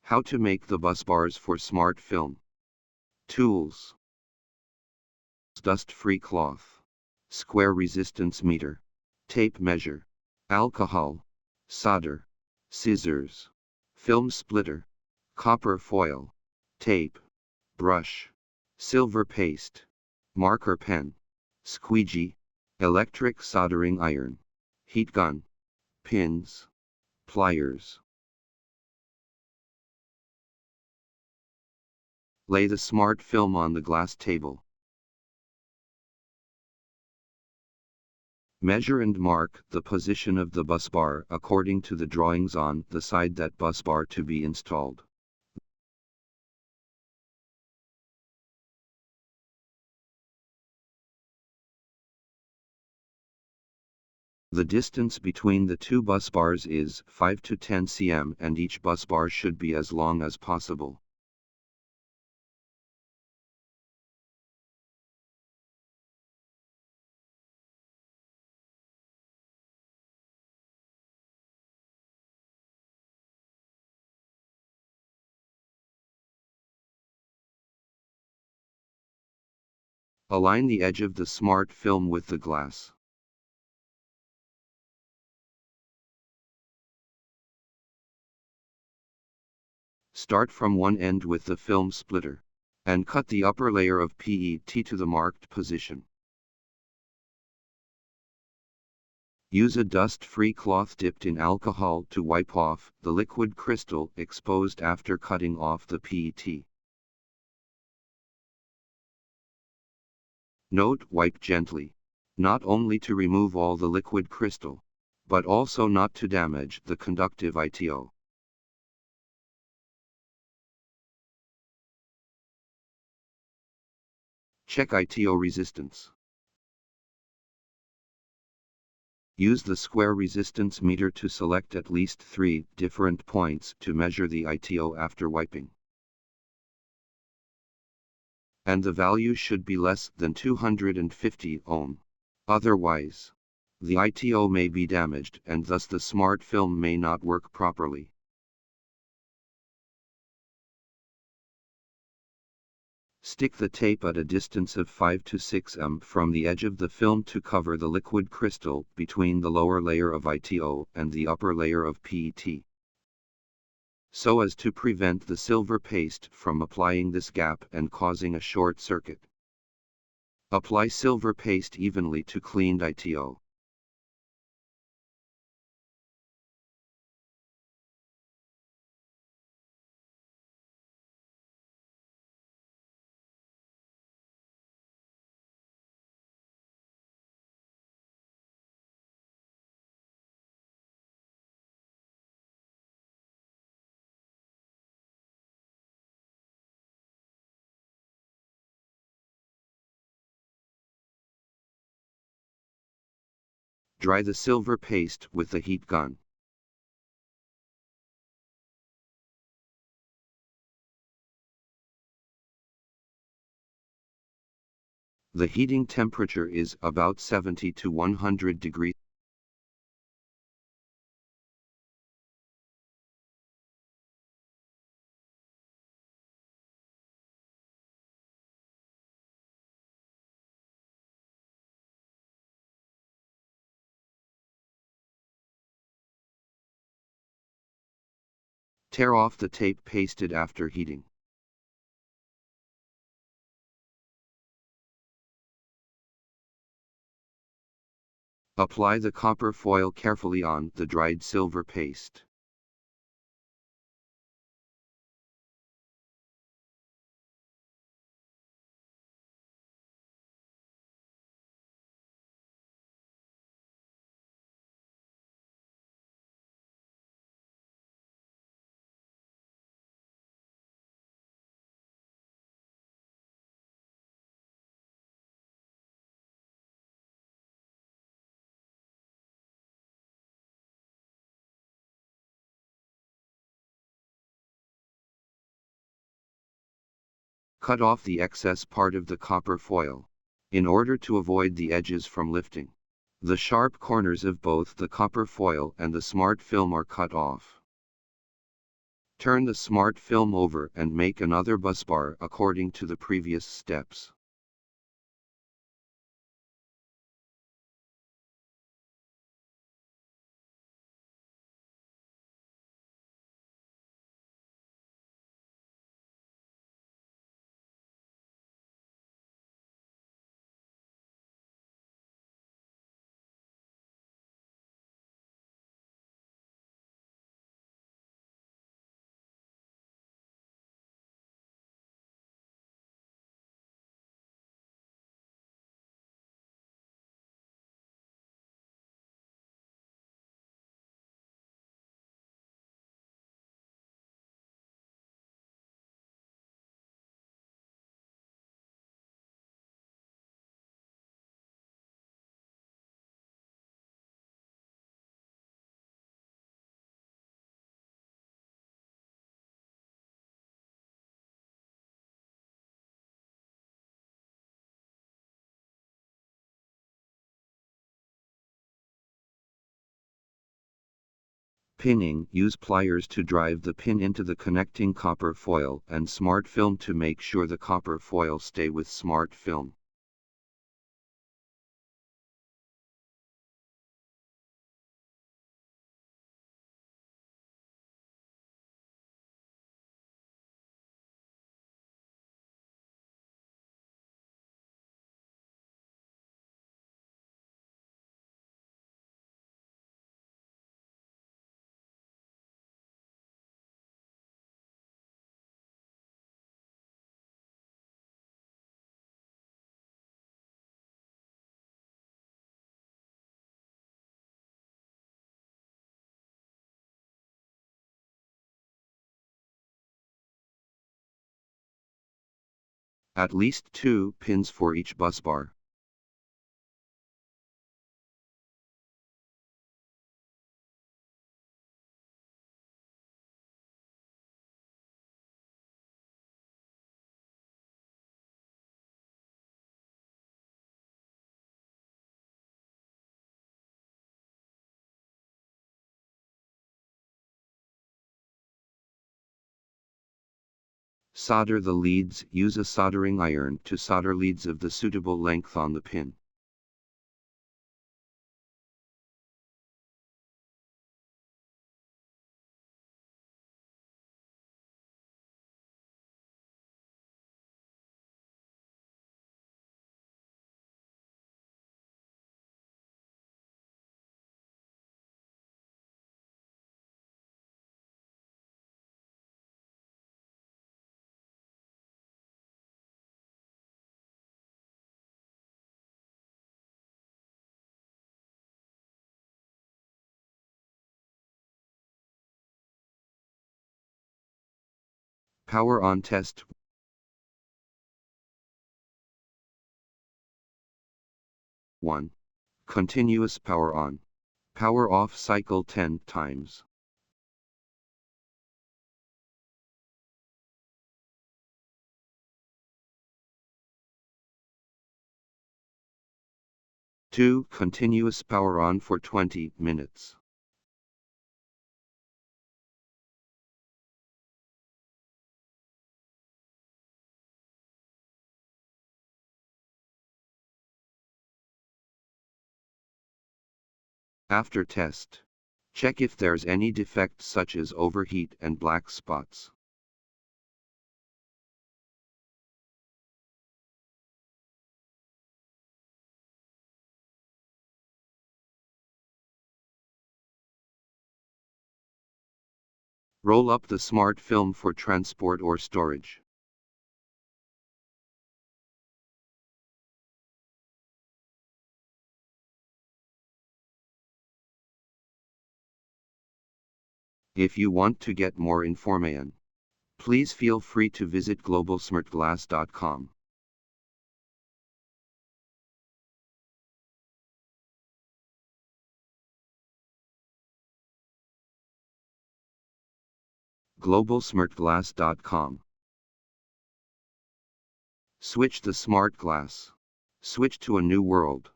How to make the bus bars for smart film. Tools. Dust-free cloth. Square resistance meter. Tape measure. Alcohol. Solder. Scissors. Film splitter. Copper foil. Tape. Brush. Silver paste. Marker pen. Squeegee. Electric soldering iron. Heat gun. Pins. Pliers. Lay the smart film on the glass table. Measure and mark the position of the bus bar according to the drawings on the side that bus bar to be installed. The distance between the two bus bars is 5 to 10 cm and each bus bar should be as long as possible. Align the edge of the smart film with the glass. Start from one end with the film splitter, and cut the upper layer of PET to the marked position. Use a dust-free cloth dipped in alcohol to wipe off the liquid crystal exposed after cutting off the PET. Note: wipe gently, not only to remove all the liquid crystal, but also not to damage the conductive ITO. Check ITO resistance. Use the square resistance meter to select at least 3 different points to measure the ITO after wiping. And the value should be less than 250 ohm. Otherwise, the ITO may be damaged and thus the smart film may not work properly. Stick the tape at a distance of 5 to 6 m from the edge of the film to cover the liquid crystal between the lower layer of ITO and the upper layer of PET, so as to prevent the silver paste from applying this gap and causing a short circuit. Apply silver paste evenly to cleaned ITO. Dry the silver paste with the heat gun. The heating temperature is about 70 to 100 degrees. Tear off the tape pasted after heating. Apply the copper foil carefully on the dried silver paste. Cut off the excess part of the copper foil, in order to avoid the edges from lifting. The sharp corners of both the copper foil and the smart film are cut off. Turn the smart film over and make another busbar according to the previous steps. Pinning. Use pliers to drive the pin into the connecting copper foil and smart film to make sure the copper foil stay with smart film. At least 2 pins for each busbar. Solder the leads. Use a soldering iron to solder leads of the suitable length on the pin. Power on test. 1. Continuous power on. Power off cycle 10 times. Two. Continuous power on for 20 minutes. After test, check if there's any defect such as overheat and black spots. Roll up the smart film for transport or storage. If you want to get more information, please feel free to visit globalsmartglass.com. globalsmartglass.com. Switch the smart glass. Switch to a new world.